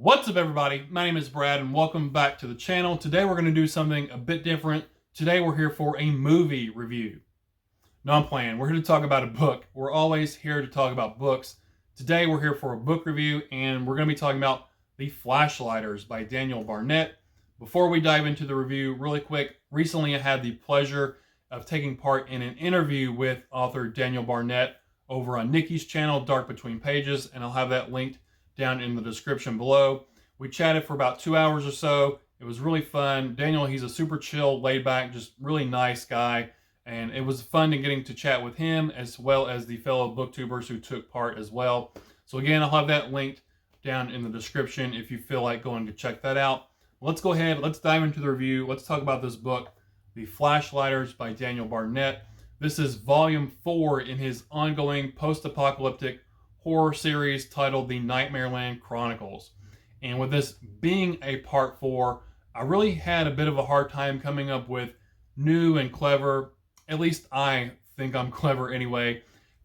What's up, everybody? My name is Brad and welcome back to the channel. Today we're going to do something a bit different. Today we're here for a movie review. No, I'm playing. We're here to talk about a book. We're always here to talk about books. Today we're here for a book review and we're going to be talking about The Flashlighters by Daniel Barnett. Before we dive into the review, really quick, recently I had the pleasure of taking part in an interview with author Daniel Barnett over on Nikki's channel, Dark Between Pages, and I'll have that linked down in the description below. We chatted for about 2 hours or so. It was really fun. Daniel, he's a super chill, laid back, just really nice guy. And it was fun getting to chat with him as well as the fellow booktubers who took part as well. So again, I'll have that linked down in the description if you feel like going to check that out. Let's go ahead. Let's dive into the review. Let's talk about this book, The Flashlighters by Daniel Barnett. This is volume 4 in his ongoing post-apocalyptic horror series titled The Nightmareland Chronicles. And with this being a part 4, I really had a bit of a hard time coming up with new and clever, at least I think I'm clever anyway,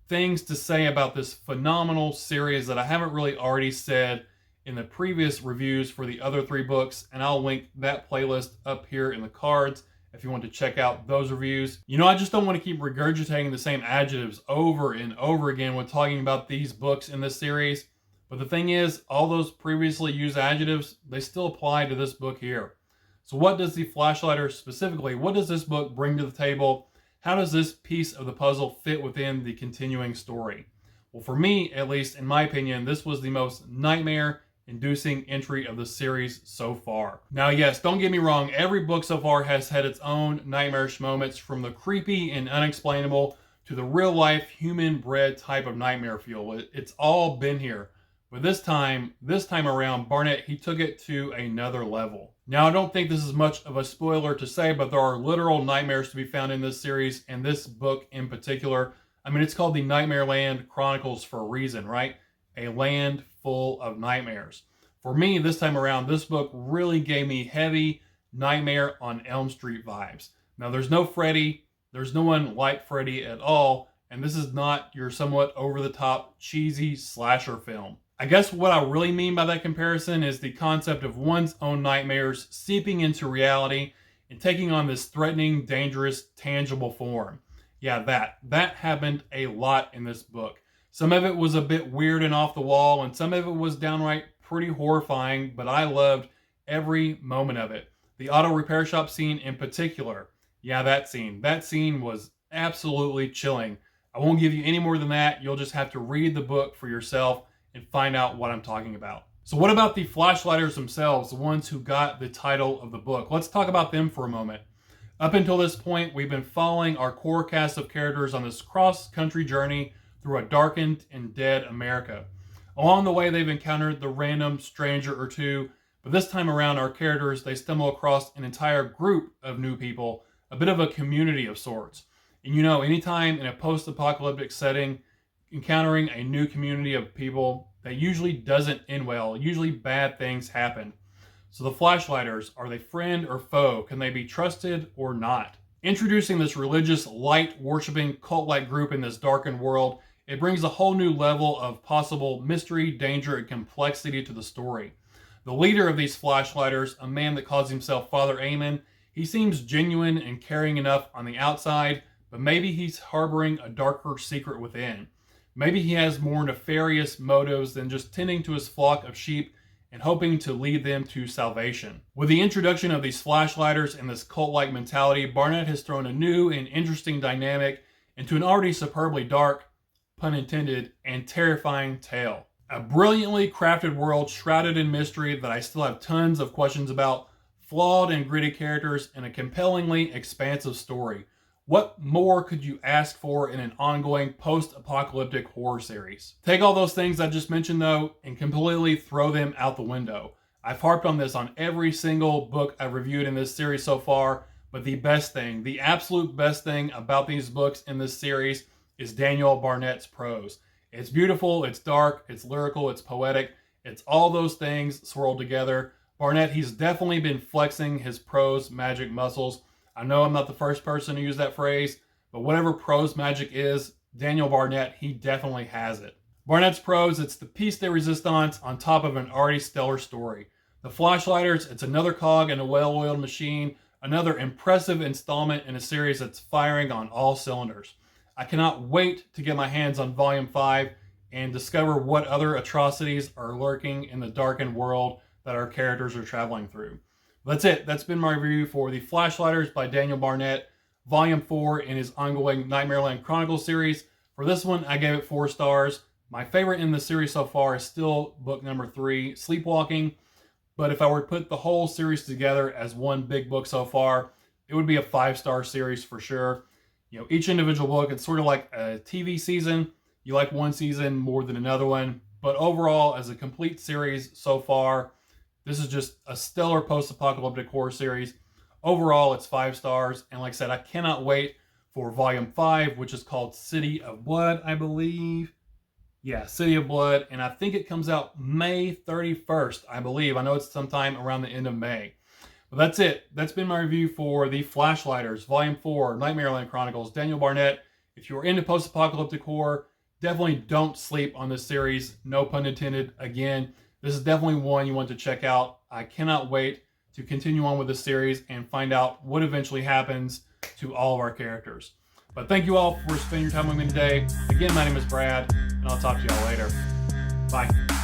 things to say about this phenomenal series that I haven't really already said in the previous reviews for the other 3 books, and I'll link that playlist up here in the cards if you want to check out those reviews. You know, I just don't want to keep regurgitating the same adjectives over and over again when talking about these books in this series. But the thing is, all those previously used adjectives, they still apply to this book here. So what does The Flashlighter specifically, what does this book bring to the table? How does this piece of the puzzle fit within the continuing story? Well, for me, at least in my opinion, this was the most nightmare-inducing entry of the series so far. Now, yes, don't get me wrong, every book so far has had its own nightmarish moments, from the creepy and unexplainable to the real-life, human-bred type of nightmare feel. It's all been here. But this time around, Barnett, he took it to another level. Now, I don't think this is much of a spoiler to say, but there are literal nightmares to be found in this series, and this book in particular. I mean, it's called the Nightmareland Chronicles for a reason, right? A land full of nightmares. For me, this time around, this book really gave me heavy Nightmare on Elm Street vibes. Now, there's no Freddy. There's no one like Freddy at all, and this is not your somewhat over-the-top, cheesy slasher film. I guess what I really mean by that comparison is the concept of one's own nightmares seeping into reality and taking on this threatening, dangerous, tangible form. Yeah, that happened a lot in this book. Some of it was a bit weird and off the wall, and some of it was downright pretty horrifying, but I loved every moment of it. The auto repair shop scene in particular. Yeah, that scene was absolutely chilling. I won't give you any more than that. You'll just have to read the book for yourself and find out what I'm talking about. So what about the Flashlighters themselves, the ones who got the title of the book? Let's talk about them for a moment. Up until this point, we've been following our core cast of characters on this cross-country journey through a darkened and dead America. Along the way, they've encountered the random stranger or two, but this time around, our characters, they stumble across an entire group of new people, a bit of a community of sorts. And you know, anytime in a post-apocalyptic setting, encountering a new community of people, that usually doesn't end well. Usually bad things happen. So the Flashlighters, are they friend or foe? Can they be trusted or not? Introducing this religious, light-worshipping, cult-like group in this darkened world, it brings a whole new level of possible mystery, danger, and complexity to the story. The leader of these Flashlighters, a man that calls himself Father Amon, he seems genuine and caring enough on the outside, but maybe he's harboring a darker secret within. Maybe he has more nefarious motives than just tending to his flock of sheep and hoping to lead them to salvation. With the introduction of these Flashlighters and this cult-like mentality, Barnett has thrown a new and interesting dynamic into an already superbly dark, pun intended, and terrifying tale. A brilliantly crafted world shrouded in mystery that I still have tons of questions about, flawed and gritty characters, and a compellingly expansive story. What more could you ask for in an ongoing post-apocalyptic horror series? Take all those things I just mentioned, though, and completely throw them out the window. I've harped on this on every single book I've reviewed in this series so far, but the best thing, the absolute best thing about these books in this series is Daniel Barnett's prose. It's beautiful, it's dark, it's lyrical, it's poetic, it's all those things swirled together. Barnett, he's definitely been flexing his prose magic muscles. I know I'm not the first person to use that phrase, but whatever prose magic is, Daniel Barnett, he definitely has it. Barnett's prose, it's the piece de resistance on top of an already stellar story. The Flashlighters, it's another cog in a well-oiled machine, another impressive installment in a series that's firing on all cylinders. I cannot wait to get my hands on Volume 5 and discover what other atrocities are lurking in the darkened world that our characters are traveling through. That's it. That's been my review for The Flashlighters by Daniel Barnett, Volume 4 in his ongoing Nightmareland Chronicles series. For this one, I gave it 4 stars. My favorite in the series so far is still book number 3, Sleepwalking. But if I were to put the whole series together as one big book so far, it would be a 5-star series for sure. You know, each individual book, it's sort of like a TV season. You like one season more than another one. But overall, as a complete series so far, this is just a stellar post-apocalyptic horror series. Overall, it's 5 stars. And like I said, I cannot wait for Volume 5, which is called City of Blood, I believe. Yeah, City of Blood. And I think it comes out May 31st, I believe. I know it's sometime around the end of May. But that's it. That's been my review for The Flashlighters, Volume 4, Nightmareland Chronicles, Daniel Barnett. If you're into post-apocalyptic horror, definitely don't sleep on this series. No pun intended. Again, this is definitely one you want to check out. I cannot wait to continue on with this series and find out what eventually happens to all of our characters. But thank you all for spending your time with me today. Again, my name is Brad, and I'll talk to y'all later. Bye.